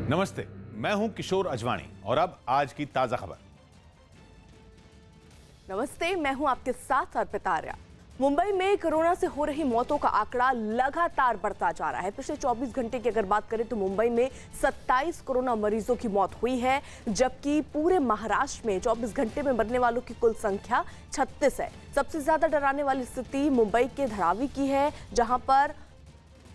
नमस्ते, मैं हूं किशोर अजवाणी और अब आज की ताजा खबर। नमस्ते, मैं हूं आपके साथ अर्पिता आर्या। मुंबई में कोरोना से हो रही मौतों का आंकड़ा लगातार बढ़ता जा रहा है। पिछले 24 घंटे की अगर बात करें तो मुंबई में 27 कोरोना मरीजों की मौत हुई है, जबकि पूरे महाराष्ट्र में 24 घंटे में मरने वालों की कुल संख्या 36 है। सबसे ज्यादा डराने वाली स्थिति मुंबई के धारावी की है, जहां पर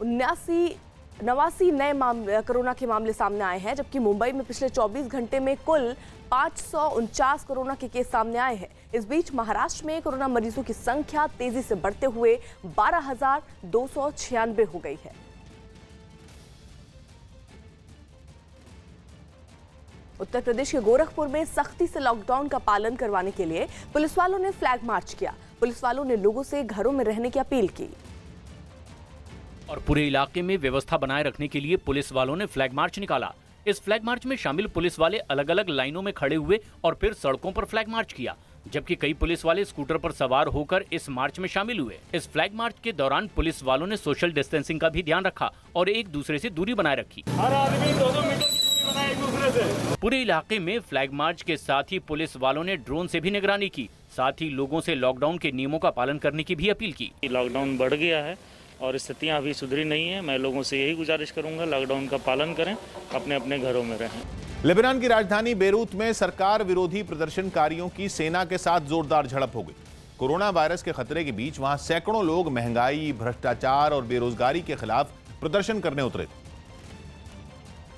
89 नए कोरोना के मामले सामने आए हैं, जबकि मुंबई में पिछले 24 घंटे में कुल 549 कोरोना के केस सामने आए हैं। इस बीच महाराष्ट्र में कोरोना मरीजों की संख्या तेजी से बढ़ते हुए 12,296 हो गई है। उत्तर प्रदेश के गोरखपुर में सख्ती से लॉकडाउन का पालन करवाने के लिए पुलिस वालों ने फ्लैग मार्च किया। पुलिस वालों ने लोगों से घरों में रहने की अपील की और पूरे इलाके में व्यवस्था बनाए रखने के लिए पुलिस वालों ने फ्लैग मार्च निकाला। इस फ्लैग मार्च में शामिल पुलिस वाले अलग अलग लाइनों में खड़े हुए और फिर सड़कों पर फ्लैग मार्च किया, जबकि कई पुलिस वाले स्कूटर पर सवार होकर इस मार्च में शामिल हुए। इस फ्लैग मार्च के दौरान पुलिस वालों ने सोशल डिस्टेंसिंग का भी ध्यान रखा और एक दूसरे से दूरी बनाए रखी। हर आदमी 2-2 मीटर की दूरी बनाए एक दूसरे से। पूरे इलाके में फ्लैग मार्च के साथ ही पुलिस वालों ने ड्रोन से भी निगरानी की, साथ ही लोगों से लॉकडाउन के नियमों का पालन करने की भी अपील की। लॉकडाउन बढ़ गया है और स्थितियां अभी सुधरी नहीं है। मैं लोगों से यही गुजारिश करूंगा, लॉकडाउन का पालन करें, अपने अपने घरों में रहें। लेबनान की राजधानी बेरूत में सरकार विरोधी प्रदर्शनकारियों की सेना के साथ जोरदार झड़प हो गई। कोरोना वायरस के खतरे के बीच वहां सैकड़ों लोग महंगाई, भ्रष्टाचार और बेरोजगारी के खिलाफ प्रदर्शन करने उतरे थे।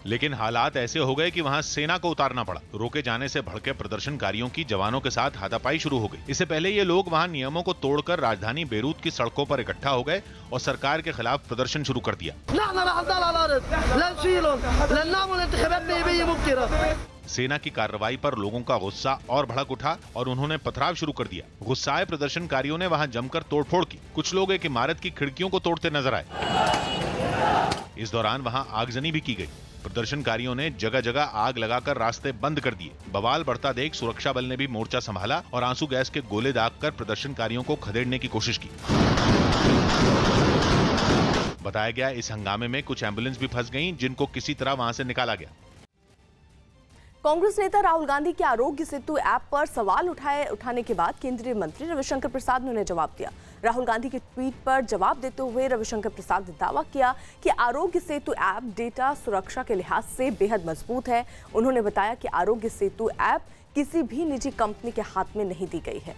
लेकिन हालात ऐसे हो गए कि वहां सेना को उतारना पड़ा। रोके जाने से भड़के प्रदर्शनकारियों की जवानों के साथ हाथापाई शुरू हो गई। इससे पहले ये लोग वहां नियमों को तोड़कर राजधानी बेरूत की सड़कों पर इकट्ठा हो गए और सरकार के खिलाफ प्रदर्शन शुरू कर दिया। सेना की कार्रवाई पर लोगों का गुस्सा और भड़क उठा और उन्होंने पथराव शुरू कर दिया। गुस्साए प्रदर्शनकारियों ने वहां जमकर तोड़फोड़ की। कुछ लोग एक इमारत की खिड़कियों को तोड़ते नजर आए। इस दौरान वहां आगजनी भी की गई। प्रदर्शनकारियों ने जगह जगह आग लगाकर रास्ते बंद कर दिए। बवाल बढ़ता देख सुरक्षा बल ने भी मोर्चा संभाला और आंसू गैस के गोले दागकर प्रदर्शनकारियों को खदेड़ने की कोशिश की। बताया गया इस हंगामे में कुछ एम्बुलेंस भी फंस गईं, जिनको किसी तरह वहां से निकाला गया। कांग्रेस नेता राहुल गांधी के आरोग्य सेतु ऐप पर सवाल उठाने के बाद केंद्रीय मंत्री रविशंकर प्रसाद ने उन्हें जवाब दिया। राहुल गांधी के ट्वीट पर जवाब देते हुए रविशंकर प्रसाद ने दावा किया कि आरोग्य सेतु ऐप डेटा सुरक्षा के लिहाज से बेहद मजबूत है। उन्होंने बताया कि आरोग्य सेतु ऐप किसी भी निजी कंपनी के हाथ में नहीं दी गई है।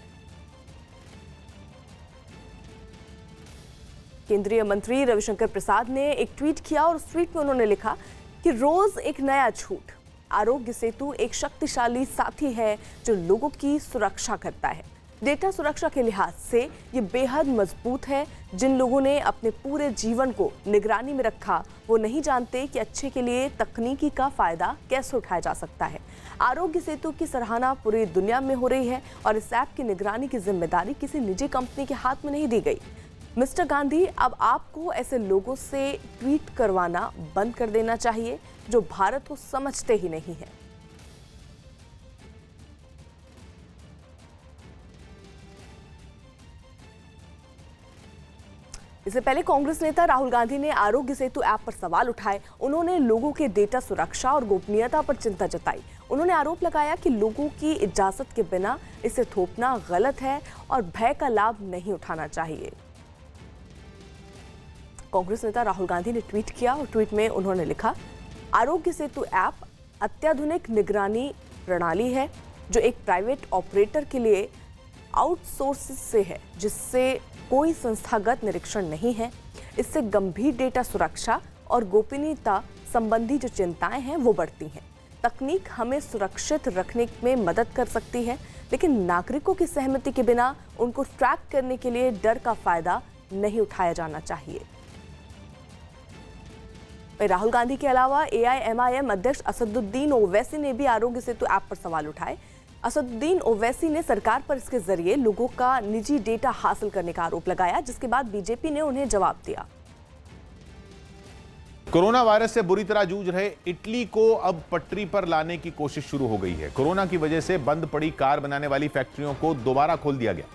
केंद्रीय मंत्री रविशंकर प्रसाद ने एक ट्वीट किया और उस ट्वीट में उन्होंने लिखा कि रोज एक नया झूठ। आरोग्य सेतु एक शक्तिशाली साथी है जो लोगों की सुरक्षा करता है। डेटा सुरक्षा के लिहाज से ये बेहद मजबूत है। जिन लोगों ने अपने पूरे जीवन को निगरानी में रखा वो नहीं जानते कि अच्छे के लिए तकनीकी का फायदा कैसे उठाया जा सकता है। आरोग्य सेतु की सराहना पूरी दुनिया में हो रही है और इस ऐप की निगरानी की जिम्मेदारी किसी निजी कंपनी के हाथ में नहीं दी गई। मिस्टर गांधी, अब आपको ऐसे लोगों से ट्वीट करवाना बंद कर देना चाहिए जो भारत को समझते ही नहीं है। इससे पहले कांग्रेस नेता राहुल गांधी ने आरोग्य सेतु ऐप पर सवाल उठाए। उन्होंने लोगों के डेटा सुरक्षा और गोपनीयता पर चिंता जताई। उन्होंने आरोप लगाया कि लोगों की इजाजत के बिना इसे थोपना गलत है और भय का लाभ नहीं उठाना चाहिए। कांग्रेस नेता राहुल गांधी ने ट्वीट किया और ट्वीट में उन्होंने लिखा, आरोग्य सेतु ऐप अत्याधुनिक निगरानी प्रणाली है जो एक प्राइवेट ऑपरेटर के लिए आउटसोर्स से है, जिससे कोई संस्थागत निरीक्षण नहीं है। इससे गंभीर डेटा सुरक्षा और गोपनीयता संबंधी जो चिंताएं हैं वो बढ़ती हैं। तकनीक हमें सुरक्षित रखने में मदद कर सकती है, लेकिन नागरिकों की सहमति के बिना उनको ट्रैक करने के लिए डर का फायदा नहीं उठाया जाना चाहिए। राहुल गांधी के अलावा AIMIM अध्यक्ष असदुद्दीन ओवैसी ने भी आरोग्य सेतु ऐप पर सवाल उठाए। असदुद्दीन ओवैसी ने सरकार पर इसके जरिए लोगों का निजी डेटा हासिल करने का आरोप लगाया, जिसके बाद बीजेपी ने उन्हें जवाब दिया। कोरोना वायरस से बुरी तरह जूझ रहे इटली को अब पटरी पर लाने की कोशिश शुरू हो गई है। कोरोना की वजह से बंद पड़ी कार बनाने वाली फैक्ट्रियों को दोबारा खोल दिया गया।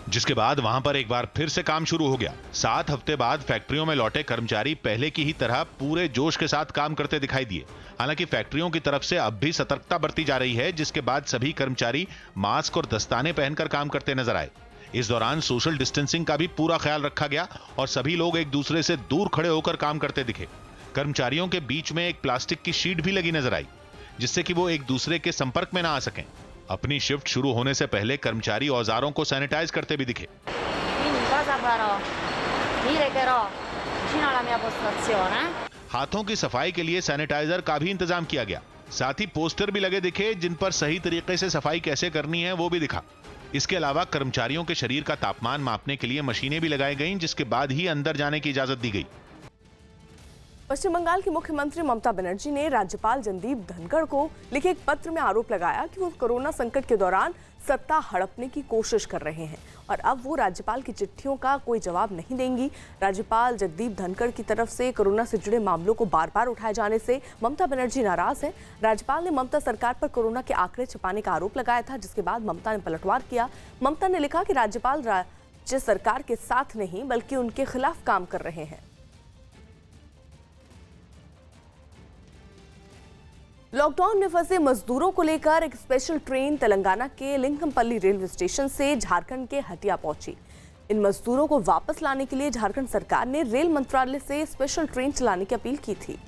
जिसके बाद वहां पर एक बार फिर से काम शुरू हो गया। 7 हफ्ते बाद फैक्ट्रियों में लौटे कर्मचारी पहले की ही तरह पूरे जोश के साथ काम करते दिखाई दिए। हालांकि फैक्ट्रियों की तरफ से अब भी सतर्कता बरती जा रही है, जिसके बाद सभी कर्मचारी मास्क और दस्ताने पहनकर काम करते नजर आए। इस दौरान सोशल डिस्टेंसिंग का भी पूरा ख्याल रखा गया और सभी लोग एक दूसरे से दूर खड़े होकर काम करते दिखे। कर्मचारियों के बीच में एक प्लास्टिक की शीट भी लगी नजर आई, जिससे कि वो एक दूसरे के संपर्क में ना आ सकें। अपनी शिफ्ट शुरू होने से पहले कर्मचारी औजारों को सैनिटाइज करते भी दिखे। हाथों की सफाई के लिए सैनिटाइजर का भी इंतजाम किया गया। साथ ही पोस्टर भी लगे दिखे, जिन पर सही तरीके से सफाई कैसे करनी है वो भी दिखा। इसके अलावा कर्मचारियों के शरीर का तापमान मापने के लिए मशीनें भी लगाई गईं, जिसके बाद ही अंदर जाने की इजाजत दी गई। पश्चिम बंगाल की मुख्यमंत्री ममता बनर्जी ने राज्यपाल जगदीप धनखड़ को लिखे एक पत्र में आरोप लगाया कि वो कोरोना संकट के दौरान सत्ता हड़पने की कोशिश कर रहे हैं और अब वो राज्यपाल की चिट्ठियों का कोई जवाब नहीं देंगी। राज्यपाल जगदीप धनखड़ की तरफ से कोरोना से जुड़े मामलों को बार बार उठाए जाने से ममता बनर्जी नाराज हैं। राज्यपाल ने ममता सरकार पर कोरोना के आंकड़े छिपाने का आरोप लगाया था, जिसके बाद ममता ने पलटवार किया। ममता ने लिखा कि राज्यपाल राज्य सरकार के साथ नहीं बल्कि उनके खिलाफ काम कर रहे हैं। लॉकडाउन में फंसे मजदूरों को लेकर एक स्पेशल ट्रेन तेलंगाना के लिंकमपल्ली रेलवे स्टेशन से झारखंड के हटिया पहुंची। इन मजदूरों को वापस लाने के लिए झारखंड सरकार ने रेल मंत्रालय से स्पेशल ट्रेन चलाने की अपील की थी,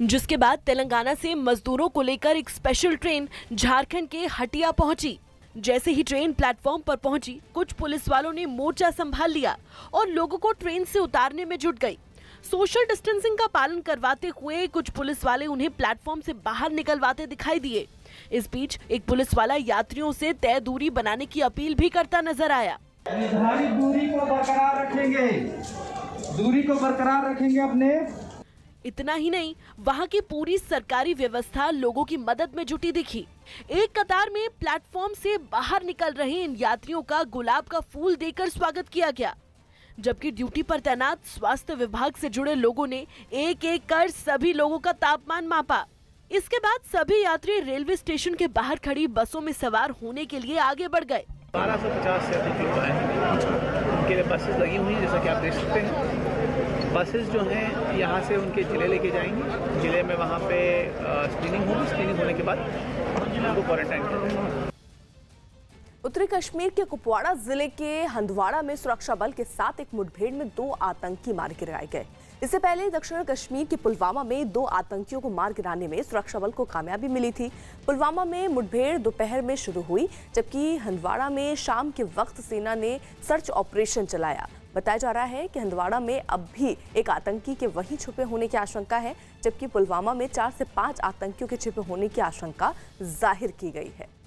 जिसके बाद तेलंगाना से मजदूरों को लेकर एक स्पेशल ट्रेन झारखंड के हटिया पहुंची। जैसे ही ट्रेन प्लेटफॉर्म पर पहुंची, कुछ पुलिस वालों ने मोर्चा संभाल लिया और लोगों को ट्रेन से उतारने में जुट गई। सोशल डिस्टेंसिंग का पालन करवाते हुए कुछ पुलिस वाले उन्हें प्लेटफॉर्म से बाहर निकलवाते दिखाई दिए। इस बीच एक पुलिस वाला यात्रियों से तय दूरी बनाने की अपील भी करता नजर आया। निर्धारित दूरी को बरकरार रखेंगे, अपने। इतना ही नहीं, वहां की पूरी सरकारी व्यवस्था लोगों की मदद में जुटी दिखी। एक कतार में प्लेटफॉर्म से बाहर निकल रहे इन यात्रियों का गुलाब का फूल देकर स्वागत किया गया, जबकि ड्यूटी पर तैनात स्वास्थ्य विभाग से जुड़े लोगों ने एक एक कर सभी लोगों का तापमान मापा। इसके बाद सभी यात्री रेलवे स्टेशन के बाहर खड़ी बसों में सवार होने के लिए आगे बढ़ गए। 1250 से अधिक लोग आए हैं, उनके लिए बसेस लगी हुई हैं, जैसा कि आप देख सकते हैं। बसेस जो हैं यहाँ से उनके जिले लेके जाएंगे, जिले में वहाँ पे स्क्रीनिंग होगी, स्क्रीनिंग होने के बाद उनको क्वारंटाइन किया जाएगा। उत्तरी कश्मीर के कुपवाड़ा जिले के हंदवाड़ा में सुरक्षा बल के साथ एक मुठभेड़ में 2 आतंकी मार गिराए गए। इससे पहले दक्षिण कश्मीर के पुलवामा में 2 आतंकियों को मार गिराने में सुरक्षा बल को कामयाबी मिली थी। पुलवामा में मुठभेड़ दोपहर में शुरू हुई, जबकि हंदवाड़ा में शाम के वक्त सेना ने सर्च ऑपरेशन चलाया। बताया जा रहा है कि हंदवाड़ा में अब भी एक आतंकी के वहीं छुपे होने की आशंका है, जबकि पुलवामा में 4 से 5 आतंकियों के छुपे होने की आशंका जाहिर की गई है।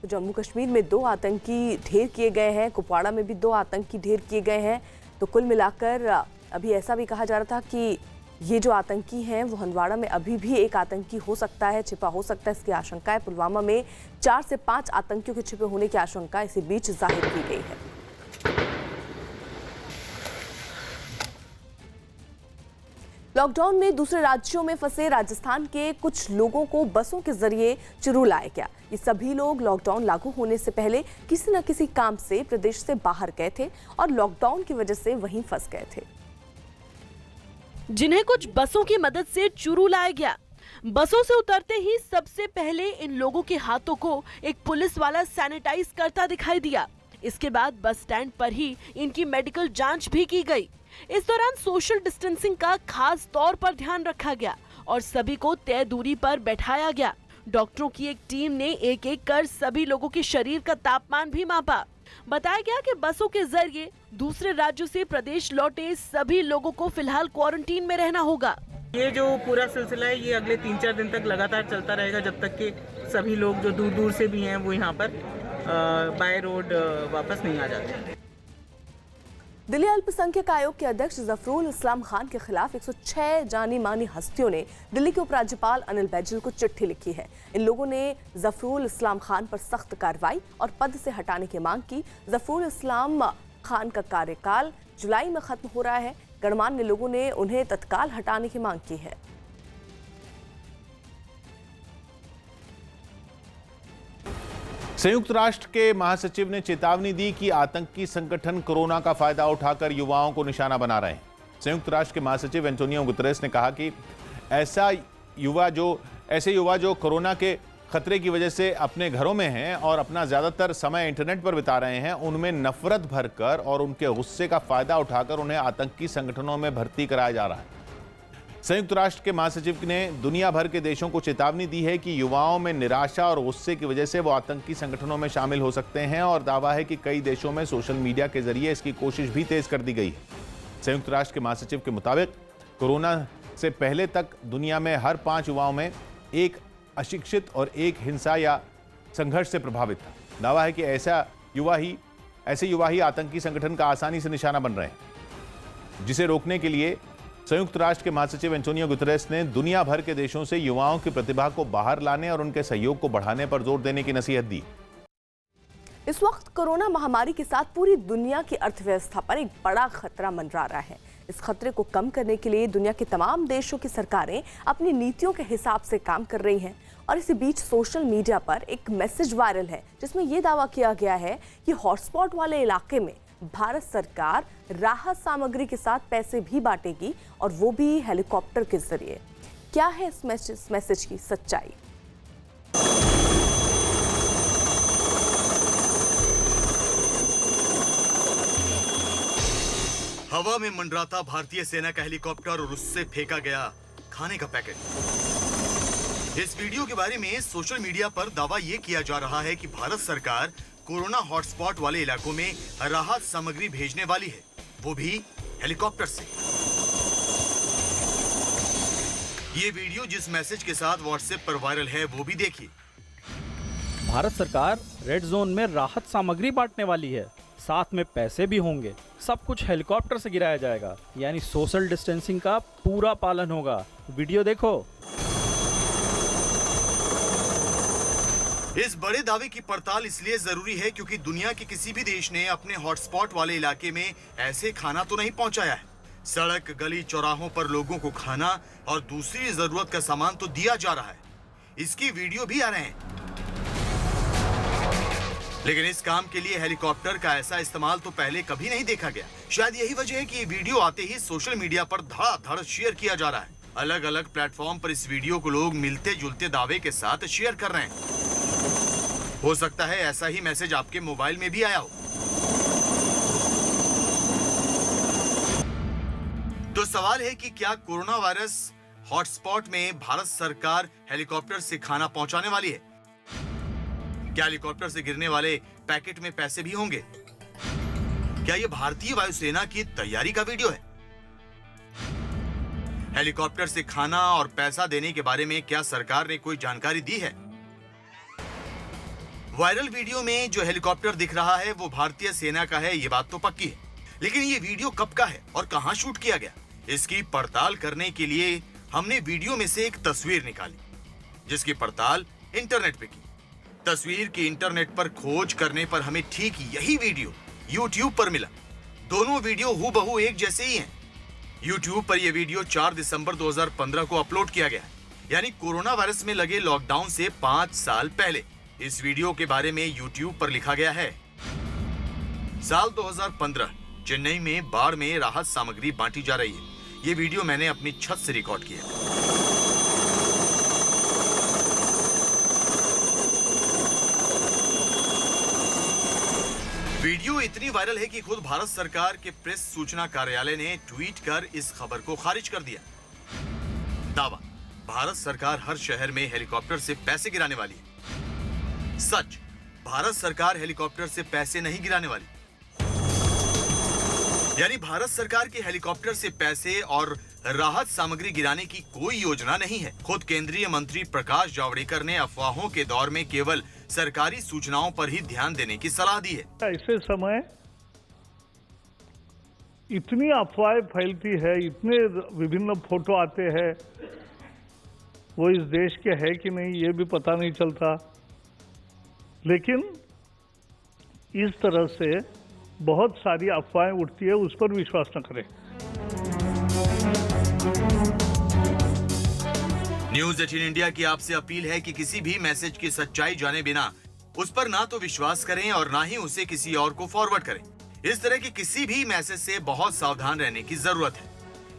जम्मू कश्मीर में 2 आतंकी ढेर किए गए हैं, कुपवाड़ा में भी 2 आतंकी ढेर किए गए हैं। तो कुल मिलाकर अभी ऐसा भी कहा जा रहा था कि ये जो आतंकी हैं वो हंदवाड़ा में अभी भी एक आतंकी हो सकता है, छिपा हो सकता है, इसकी आशंका है। पुलवामा में 4 से 5 आतंकियों के छिपे होने की आशंका इसी बीच जाहिर की गई है। लॉकडाउन में दूसरे राज्यों में फंसे राजस्थान के कुछ लोगों को बसों के जरिए चुरू लाया गया। ये सभी लोग लॉकडाउन लागू होने से पहले किसी न किसी काम से प्रदेश से बाहर गए थे और लॉकडाउन की वजह से वहीं फंस गए थे, जिन्हें कुछ बसों की मदद से चुरू लाया गया। बसों से उतरते ही सबसे पहले इन लोगों के हाथों को एक पुलिस वाला सैनिटाइज करता दिखाई दिया। इसके बाद बस स्टैंड पर ही इनकी मेडिकल जांच भी की गई। इस दौरान सोशल डिस्टेंसिंग का खास तौर पर ध्यान रखा गया और सभी को तय दूरी पर बैठाया गया। डॉक्टरों की एक टीम ने एक एक कर सभी लोगों के शरीर का तापमान भी मापा। बताया गया कि बसों के जरिए दूसरे राज्यों से प्रदेश लौटे सभी लोगों को फिलहाल क्वारंटीन में रहना होगा। ये जो पूरा सिलसिला है ये अगले 3-4 दिन तक लगातार चलता रहेगा, जब तक कि सभी लोग जो दूर दूर से भी हैं वो यहाँ पर बाय रोड वापस नहीं आ जाते। दिल्ली अल्पसंख्यक आयोग के अध्यक्ष जफरुल इस्लाम खान के खिलाफ 106 जानी मानी हस्तियों ने दिल्ली के उपराज्यपाल अनिल बैजल को चिट्ठी लिखी है। इन लोगों ने जफरुल इस्लाम खान पर सख्त कार्रवाई और पद से हटाने की मांग की। जफरुल इस्लाम खान का कार्यकाल जुलाई में खत्म हो रहा है। गणमान्य लोगों ने उन्हें तत्काल हटाने की मांग की है। संयुक्त राष्ट्र के महासचिव ने चेतावनी दी कि आतंकी संगठन कोरोना का फायदा उठाकर युवाओं को निशाना बना रहे हैं। संयुक्त राष्ट्र के महासचिव एंटोनियो गुतेरेस ने कहा कि ऐसे युवा जो कोरोना के खतरे की वजह से अपने घरों में हैं और अपना ज्यादातर समय इंटरनेट पर बिता रहे हैं, उनमें नफरत भरकर और उनके गुस्से का फायदा उठाकर उन्हें आतंकी संगठनों में भर्ती कराया जा रहा है। संयुक्त राष्ट्र के महासचिव ने दुनिया भर के देशों को चेतावनी दी है कि युवाओं में निराशा और गुस्से की वजह से वो आतंकी संगठनों में शामिल हो सकते हैं और दावा है कि कई देशों में सोशल मीडिया के जरिए इसकी कोशिश भी तेज कर दी गई है। संयुक्त राष्ट्र के महासचिव के मुताबिक कोरोना से पहले तक दुनिया में हर 5 युवाओं में एक अशिक्षित और एक हिंसा या संघर्ष से प्रभावित था। दावा है कि ऐसे युवा ही आतंकी संगठन का आसानी से निशाना बन रहे हैं, जिसे रोकने के लिए संयुक्त राष्ट्र के महासचिव एंटोनियो गुतेरेस ने दुनिया भर के देशों से युवाओं की प्रतिभा को बाहर लाने और उनके सहयोग को बढ़ाने पर जोर देने की नसीहत दी। इस वक्त कोरोना महामारी के साथ पूरी दुनिया की अर्थव्यवस्था पर एक बड़ा खतरा मंडरा रहा है। इस खतरे को कम करने के लिए दुनिया के तमाम देशों की सरकारें अपनी नीतियों के हिसाब से काम कर रही हैं और इसी बीच सोशल मीडिया पर एक मैसेज वायरल है जिसमें यह दावा किया गया है कि हॉटस्पॉट वाले इलाके में भारत सरकार राहत सामग्री के साथ पैसे भी बांटेगी और वो भी हेलीकॉप्टर के जरिए। क्या है इस मैसेज की सच्चाई? हवा में मंडराता भारतीय सेना का हेलीकॉप्टर और उससे फेंका गया खाने का पैकेट। इस वीडियो के बारे में सोशल मीडिया पर दावा यह किया जा रहा है कि भारत सरकार कोरोना हॉटस्पॉट वाले इलाकों में राहत सामग्री भेजने वाली है, वो भी हेलीकॉप्टर से। ये वीडियो जिस मैसेज के साथ व्हाट्सएप पर वायरल है वो भी देखिए। भारत सरकार रेड जोन में राहत सामग्री बांटने वाली है, साथ में पैसे भी होंगे। सब कुछ हेलीकॉप्टर से गिराया जाएगा, यानी सोशल डिस्टेंसिंग का पूरा पालन होगा। वीडियो देखो। इस बड़े दावे की पड़ताल इसलिए जरूरी है क्योंकि दुनिया के किसी भी देश ने अपने हॉटस्पॉट वाले इलाके में ऐसे खाना तो नहीं पहुंचाया है। सड़क गली चौराहों पर लोगों को खाना और दूसरी जरूरत का सामान तो दिया जा रहा है। इसकी वीडियो भी आ रहे हैं, लेकिन इस काम के लिए हेलीकॉप्टर का ऐसा इस्तेमाल तो पहले कभी नहीं देखा गया। शायद यही वजह है कि ये वीडियो आते ही सोशल मीडिया पर धड़ाधड़ शेयर किया जा रहा है। अलग अलग प्लेटफॉर्म पर इस वीडियो को लोग मिलते जुलते दावे के साथ शेयर कर रहे हैं। हो सकता है ऐसा ही मैसेज आपके मोबाइल में भी आया हो। तो सवाल है कि क्या कोरोना वायरस हॉटस्पॉट में भारत सरकार हेलीकॉप्टर से खाना पहुंचाने वाली है? क्या हेलीकॉप्टर से गिरने वाले पैकेट में पैसे भी होंगे? क्या यह भारतीय वायुसेना की तैयारी का वीडियो है? हेलीकॉप्टर से खाना और पैसा देने के बारे में क्या सरकार ने कोई जानकारी दी है? वायरल वीडियो में जो हेलीकॉप्टर दिख रहा है वो भारतीय सेना का है, ये बात तो पक्की है। लेकिन ये वीडियो कब का है और कहां शूट किया गया, इसकी पड़ताल करने के लिए हमने वीडियो में से एक तस्वीर निकाली, जिसकी पड़ताल इंटरनेट पे की। तस्वीर की इंटरनेट पर खोज करने पर हमें ठीक यही वीडियो YouTube पर मिला। दोनों वीडियो हूबहू एक जैसे ही हैं। YouTube पर यह वीडियो 4 दिसंबर 2015 को अपलोड किया गया, यानी कोरोना वायरस में लगे लॉकडाउन से 5 साल पहले। इस वीडियो के बारे में YouTube पर लिखा गया है, साल 2015 चेन्नई में बाढ़ में राहत सामग्री बांटी जा रही है। ये वीडियो मैंने अपनी छत से रिकॉर्ड किया। वीडियो इतनी वायरल है कि खुद भारत सरकार के प्रेस सूचना कार्यालय ने ट्वीट कर इस खबर को खारिज कर दिया। दावा, भारत सरकार हर शहर में हेलीकॉप्टर से पैसे गिराने वाली है। सच, भारत सरकार हेलीकॉप्टर से पैसे नहीं गिराने वाली। यानी भारत सरकार के हेलीकॉप्टर से पैसे और राहत सामग्री गिराने की कोई योजना नहीं है। खुद केंद्रीय मंत्री प्रकाश जावड़ेकर ने अफवाहों के दौर में केवल सरकारी सूचनाओं पर ही ध्यान देने की सलाह दी है। ऐसे समय इतनी अफवाहें फैलती है, इतने विभिन्न फोटो आते हैं, वो इस देश के है कि नहीं ये भी पता नहीं चलता। लेकिन इस तरह से बहुत सारी अफवाहें उठती है, उस पर विश्वास न करें। न्यूज़ 18 इंडिया की आपसे अपील है कि किसी भी मैसेज की सच्चाई जाने बिना उस पर ना तो विश्वास करें और ना ही उसे किसी और को फॉरवर्ड करें। इस तरह के किसी भी मैसेज से बहुत सावधान रहने की जरूरत है।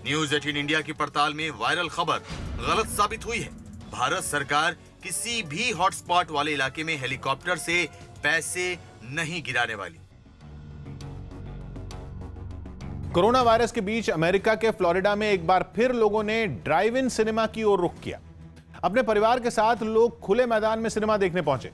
न्यूज़ 18 इंडिया की पड़ताल में वायरल खबर गलत साबित हुई है। भारत सरकार किसी भी हॉटस्पॉट वाले इलाके में हेलीकॉप्टर से पैसे नहीं गिराने वाली। कोरोना वायरस के बीच अमेरिका के फ्लोरिडा में एक बार फिर लोगों ने ड्राइव इन सिनेमा की ओर रुख किया। अपने परिवार के साथ लोग खुले मैदान में सिनेमा देखने पहुंचे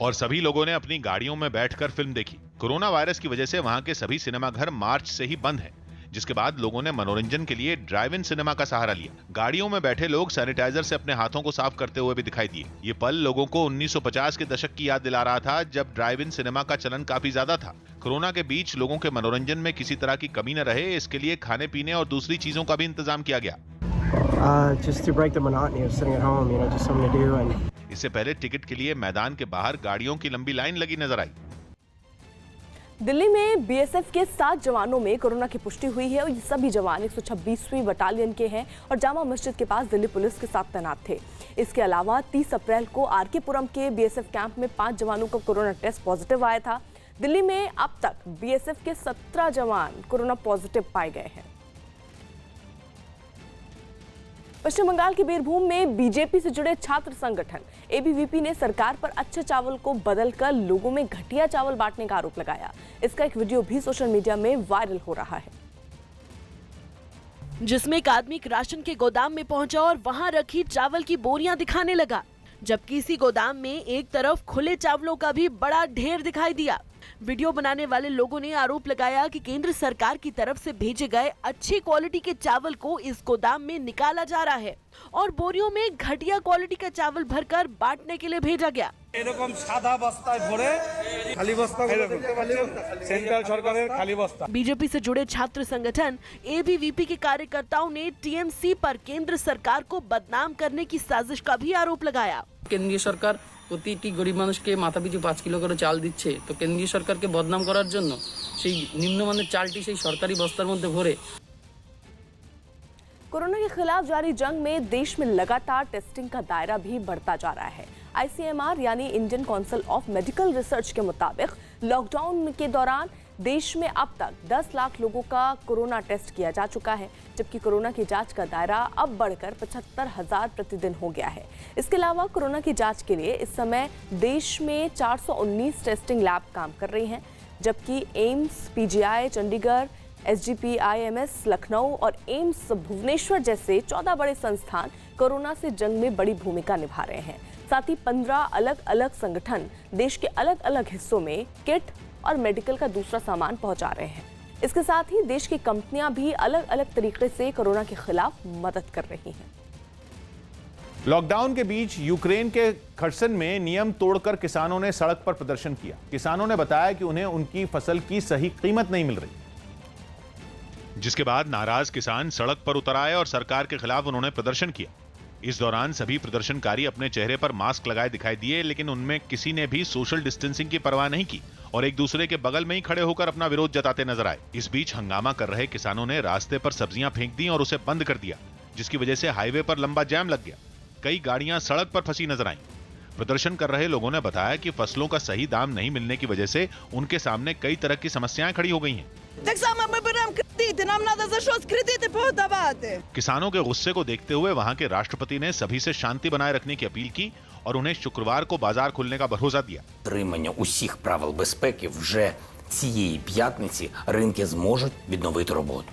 और सभी लोगों ने अपनी गाड़ियों में बैठकर फिल्म देखी। कोरोना वायरस की वजह से वहां के सभी सिनेमाघर मार्च से ही बंद हैं, जिसके बाद लोगों ने मनोरंजन के लिए ड्राइव इन सिनेमा का सहारा लिया। गाड़ियों में बैठे लोग सैनिटाइजर से अपने हाथों को साफ करते हुए भी दिखाई दिए। ये पल लोगों को 1950 के दशक की याद दिला रहा था, जब ड्राइव इन सिनेमा का चलन काफी ज्यादा था। कोरोना के बीच लोगों के मनोरंजन में किसी तरह की कमी न रहे, इसके लिए खाने पीने और दूसरी चीजों का भी इंतजाम किया गया। इससे पहले टिकट के लिए मैदान के बाहर गाड़ियों की लंबी लाइन लगी नजर आई। दिल्ली में बीएसएफ के 7 जवानों में कोरोना की पुष्टि हुई है और ये सभी जवान 126वीं बटालियन के हैं और जामा मस्जिद के पास दिल्ली पुलिस के साथ तैनात थे। इसके अलावा 30 अप्रैल को आरके पुरम के बीएसएफ कैंप में 5 जवानों का कोरोना टेस्ट पॉजिटिव आया था। दिल्ली में अब तक बीएसएफ के 17 जवान कोरोना पॉजिटिव पाए गए हैं। पश्चिम बंगाल के बीरभूम में बीजेपी से जुड़े छात्र संगठन एबीवीपी ने सरकार पर अच्छे चावल को बदलकर लोगों में घटिया चावल बांटने का आरोप लगाया। इसका एक वीडियो भी सोशल मीडिया में वायरल हो रहा है, जिसमें एक आदमी राशन के गोदाम में पहुंचा और वहां रखी चावल की बोरियां दिखाने लगा, जबकि इसी गोदाम में एक तरफ खुले चावलों का भी बड़ा ढेर दिखाई दिया। वीडियो बनाने वाले लोगों ने आरोप लगाया कि केंद्र सरकार की तरफ से भेजे गए अच्छी क्वालिटी के चावल को इस गोदाम में निकाला जा रहा है और बोरियों में घटिया क्वालिटी का चावल भरकर बांटने के लिए भेजा गया। बीजेपी से जुड़े छात्र संगठन एबीवीपी के कार्यकर्ताओं ने टीएमसी पर केंद्र सरकार को बदनाम करने की साजिश का भी आरोप लगाया। केंद्रीय सरकार প্রতিটি গরিব মানুষকে মাথাপিছু 5 কিলো করে চাল দিচ্ছে, তো কেন্দ্রীয় সরকারকে বদনাম করার জন্য সেই নিম্নমানের চালটি সেই সরকারি বস্তার মধ্যে ভরে। कोरोना के खिलाफ जारी जंग में देश में लगातार टेस्टिंग का दायरा भी बढ़ता जा रहा है। आईसीएमआर यानी Indian council of medical research के मुताबिक लॉकडाउन के दौरान देश में अब तक 10 लाख लोगों का कोरोना टेस्ट किया जा चुका है, जबकि कोरोना की जांच का दायरा अब बढ़कर 75,000 प्रतिदिन हो गया है। इसके अलावा कोरोना की जांच के लिए इस समय देश में 419 टेस्टिंग लैब काम कर रही हैं, जबकि AIIMS, PGI Chandigarh, SGPIMS Lucknow और एम्स भुवनेश्वर जैसे 14 बड़े संस्थान कोरोना से जंग में बड़ी भूमिका निभा रहे हैं। साथ ही 15 अलग अलग संगठन देश के अलग अलग हिस्सों में किट और मेडिकल का दूसरा सामान पहुंचा रहे हैं। इसके साथ ही देश की कंपनियां भी अलग अलग तरीके से कोरोना के खिलाफ मदद कर रही हैं। लॉकडाउन के बीच यूक्रेन के खरसन में नियम तोड़कर किसानों ने सड़क पर प्रदर्शन किया। किसानों ने बताया कि उन्हें उनकी फसल की सही कीमत नहीं मिल रही, जिसके बाद नाराज किसान सड़क पर उतर आए और सरकार के खिलाफ उन्होंने प्रदर्शन किया। इस दौरान सभी प्रदर्शनकारी अपने चेहरे पर मास्क लगाए दिखाई दिए, लेकिन उनमें किसी ने भी सोशल डिस्टेंसिंग की परवाह नहीं की और एक दूसरे के बगल में ही खड़े होकर अपना विरोध जताते नजर आए। इस बीच हंगामा कर रहे किसानों ने रास्ते पर सब्जियां फेंक दी और उसे बंद कर दिया, जिसकी वजह से हाईवे पर लंबा जाम लग गया। कई गाड़ियां सड़क पर फंसी नजर आईं। प्रदर्शन कर रहे लोगों ने बताया कि फसलों का सही दाम नहीं मिलने की वजह से उनके सामने कई तरह की समस्याएं खड़ी हो गई हैं। किसानों के गुस्से को देखते हुए वहां के राष्ट्रपति ने सभी से शांति बनाए रखने की अपील की और उन्हें शुक्रवार को बाजार खुलने का भरोसा दिया। Дотримання усіх правил безпеки вже цієї п'ятниці ринки зможуть відновити роботу.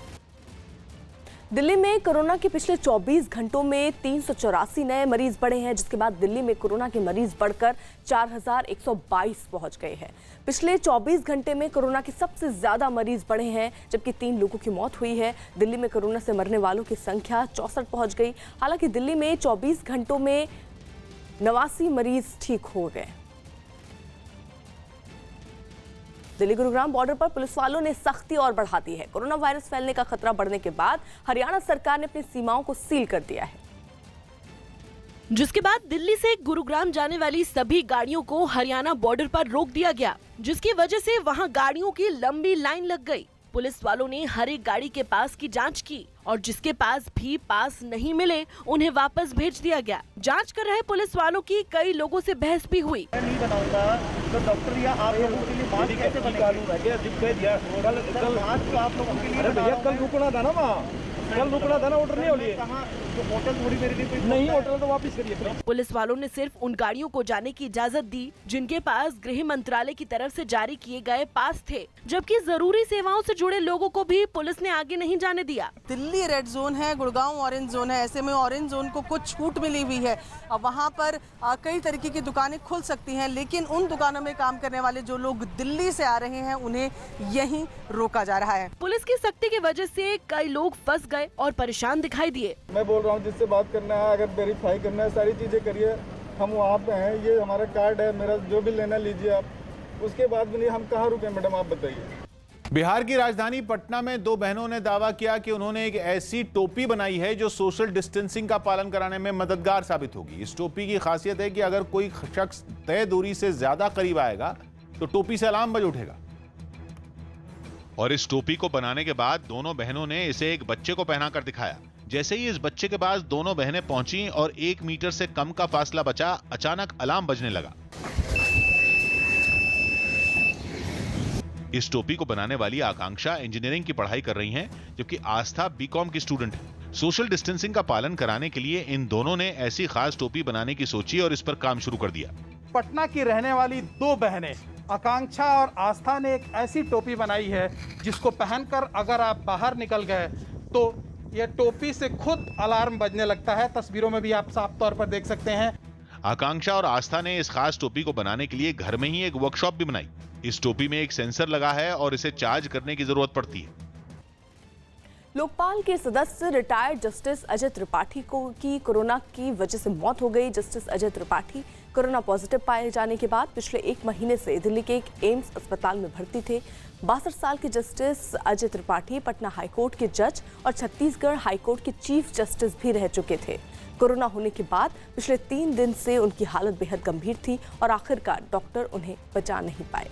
दिल्ली में कोरोना के पिछले 24 घंटों में 384 नए मरीज बढ़े हैं, जिसके बाद दिल्ली में कोरोना के मरीज बढ़कर 4,122 पहुंच गए हैं। पिछले 24 घंटे में कोरोना के सबसे ज्यादा मरीज बढ़े हैं, जबकि 3 लोगों की मौत हुई है। दिल्ली में कोरोना से मरने वालों की संख्या 64 पहुंच गई। हालांकि दिल्ली में 24 घंटों में 89 मरीज ठीक हो गए। दिल्ली गुरुग्राम बॉर्डर पर पुलिस वालों ने सख्ती और बढ़ा दी है। कोरोना वायरस फैलने का खतरा बढ़ने के बाद हरियाणा सरकार ने अपनी सीमाओं को सील कर दिया है, जिसके बाद दिल्ली से गुरुग्राम जाने वाली सभी गाड़ियों को हरियाणा बॉर्डर पर रोक दिया गया, जिसकी वजह से वहां गाड़ियों की लंबी लाइन लग गई। पुलिस वालों ने हर एक गाड़ी के पास की जांच की और जिसके पास भी पास नहीं मिले उन्हें वापस भेज दिया गया। जांच कर रहे पुलिस वालों की कई लोगों से बहस भी हुई। नहीं बनाऊंगा तो डॉक्टर या आप लोगों के लिए मास्क कैसे बनेगा? कल आप लोगों के लिए भैया कल रुकना था ना, कल रुकना था ना, ऑर्डर नहीं हो रही होटल थोड़ी मेरे लिए नहीं, होटल तो वापस करिए। पुलिस वालों ने सिर्फ उन गाड़ियों को जाने की इजाजत दी जिनके पास गृह मंत्रालय की तरफ से जारी किए गए पास थे, जबकि जरूरी सेवाओं से जुड़े लोगों को भी पुलिस ने आगे नहीं जाने दिया। दिल्ली रेड जोन है, गुड़गांव ऑरेंज जोन है, ऐसे में ऑरेंज जोन को कुछ छूट मिली हुई है। अब वहाँ पर कई तरीके की दुकानें खुल सकती हैं, लेकिन उन दुकानों में काम करने वाले जो लोग दिल्ली से आ रहे हैं उन्हें यहीं रोका जा रहा है। पुलिस की सख्ती की वजह से कई लोग फंस गए और परेशान दिखाई दिए। मैं बोल रहा हूँ जिससे बात करना है, अगर वेरीफाई करना है, सारी चीजें करिए। हम वहाँ पे हैं, ये हमारा कार्ड है, मेरा जो भी लेना लीजिए आप, उसके बाद भी नहीं। हम कहाँ रुके मैडम, आप बताइए। बिहार की राजधानी पटना में दो बहनों ने दावा किया कि उन्होंने एक ऐसी टोपी बनाई है जो सोशल डिस्टेंसिंग का पालन कराने में मददगार साबित होगी। इस टोपी की खासियत है कि अगर कोई शख्स तय दूरी से ज्यादा करीब आएगा तो टोपी से अलार्म बज उठेगा। और इस टोपी को बनाने के बाद दोनों बहनों ने इसे एक बच्चे को पहनाकर दिखाया। जैसे ही इस बच्चे के पास दोनों बहनें पहुंची और 1 मीटर से कम का फासला बचा, अचानक अलार्म बजने लगा। इस टोपी को बनाने वाली आकांक्षा इंजीनियरिंग की पढ़ाई कर रही हैं, जबकि आस्था बीकॉम की स्टूडेंट है। सोशल डिस्टेंसिंग का पालन कराने के लिए इन दोनों ने ऐसी खास टोपी बनाने की सोची और इस पर काम शुरू कर दिया। पटना की रहने वाली दो बहनें आकांक्षा और आस्था ने एक ऐसी टोपी बनाई है जिसको पहनकर अगर आप बाहर निकल गए तो यह टोपी से खुद अलार्म बजने लगता है। तस्वीरों में भी आप साफ तौर पर देख सकते हैं। आकांक्षा और आस्था ने इस खास टोपी को बनाने के लिए घर में ही एक वर्कशॉप भी बनाई। इस टोपी में एक सेंसर लगा है और इसे चार्ज करने की जरूरत पड़ती है। लोकपाल के सदस्य रिटायर्ड जस्टिस अजय त्रिपाठी की कोरोना की वजह से मौत हो गई। Justice Ajay Tripathi corona positive पाए जाने के बाद पिछले 1 महीने से दिल्ली के एक एम्स अस्पताल में भर्ती थे। 62 साल के जस्टिस अजय त्रिपाठी पटना हाईकोर्ट के जज और छत्तीसगढ़ हाईकोर्ट के चीफ जस्टिस भी रह चुके थे। कोरोना होने के बाद पिछले 3 दिन से उनकी हालत बेहद गंभीर थी और आखिरकार डॉक्टर उन्हें बचा नहीं पाए।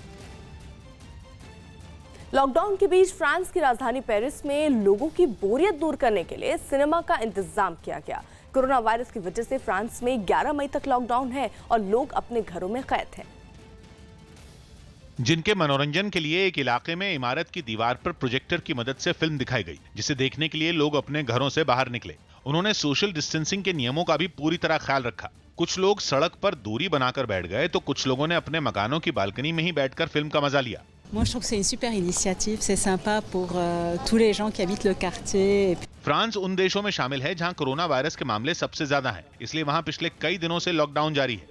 लॉकडाउन के बीच फ्रांस की राजधानी पेरिस में लोगों की बोरियत दूर करने के लिए सिनेमा का इंतजाम किया गया। कोरोना वायरस की वजह से फ्रांस में 11 मई तक लॉकडाउन है और लोग अपने घरों में कैद हैं। जिनके मनोरंजन के लिए एक इलाके में इमारत की दीवार पर प्रोजेक्टर की मदद से फिल्म दिखाई गई, जिसे देखने के लिए लोग अपने घरों से बाहर निकले। उन्होंने सोशल डिस्टेंसिंग के नियमों का भी पूरी तरह ख्याल रखा। कुछ लोग सड़क पर दूरी बनाकर बैठ गए तो कुछ लोगों ने अपने मकानों की बालकनी में ही बैठकर फिल्म का मजा लिया। Moi, je trouve que c'est une super initiative, c'est sympa pour tous les gens qui habitent le quartier. France उन देशों में शामिल है जहां कोरोना वायरस के मामले सबसे ज्यादा हैं, इसलिए वहां पिछले कई दिनों से लॉकडाउन जारी है।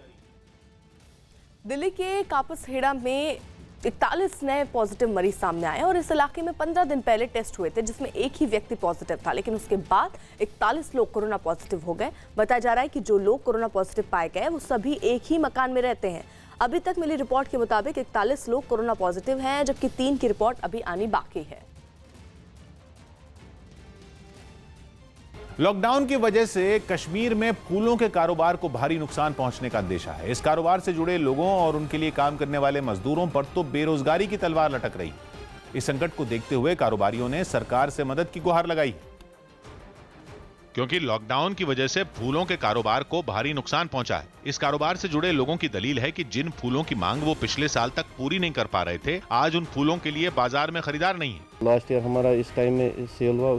दिल्ली के कापसहेड़ा में 41 नए पॉजिटिव मरीज सामने आए और इस इलाके में 15 दिन पहले टेस्ट हुए थे, जिसमें एक ही व्यक्ति पॉजिटिव था, लेकिन उसके बाद 41 लोग कोरोना पॉजिटिव हो गए। बताया जा रहा है कि जो लोग कोरोना पॉजिटिव पाए गए वो सभी एक ही मकान में रहते हैं। अभी तक मिली रिपोर्ट के मुताबिक 41 लोग कोरोना पॉजिटिव हैं, जबकि 3 की रिपोर्ट अभी आनी बाकी है। लॉकडाउन की वजह से कश्मीर में फूलों के कारोबार को भारी नुकसान पहुंचने का अंदेशा है। इस कारोबार से जुड़े लोगों और उनके लिए काम करने वाले मजदूरों पर तो बेरोजगारी की तलवार लटक रही। इस संकट को देखते हुए कारोबारियों ने सरकार से मदद की गुहार लगाई, क्योंकि लॉकडाउन की वजह से फूलों के कारोबार को भारी नुकसान पहुंचा है। इस कारोबार से जुड़े लोगों की दलील है कि जिन फूलों की मांग वो पिछले साल तक पूरी नहीं कर पा रहे थे, आज उन फूलों के लिए बाजार में खरीदार नहीं है। लास्ट ईयर हमारा इस टाइम में सेल हुआ,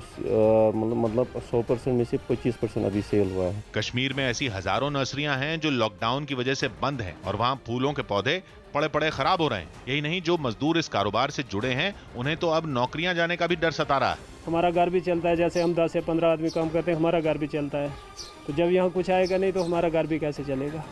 मतलब 100% में से 25% अभी सेल हुआ है। कश्मीर में ऐसी हजारों नर्सरियां हैं जो लॉकडाउन की वजह से बंद हैं और वहां फूलों के पौधे पड़े पड़े खराब हो रहे हैं। यही नहीं, जो मजदूर इस कारोबार से जुड़े हैं उन्हें तो अब नौकरियां जाने का भी डर सता रहा है। हमारा घर भी चलता है, जैसे हम 10 से 15 आदमी काम करते हैं, हमारा घर भी चलता है। तो जब यहाँ कुछ आएगा नहीं तो हमारा घर भी कैसे चलेगा।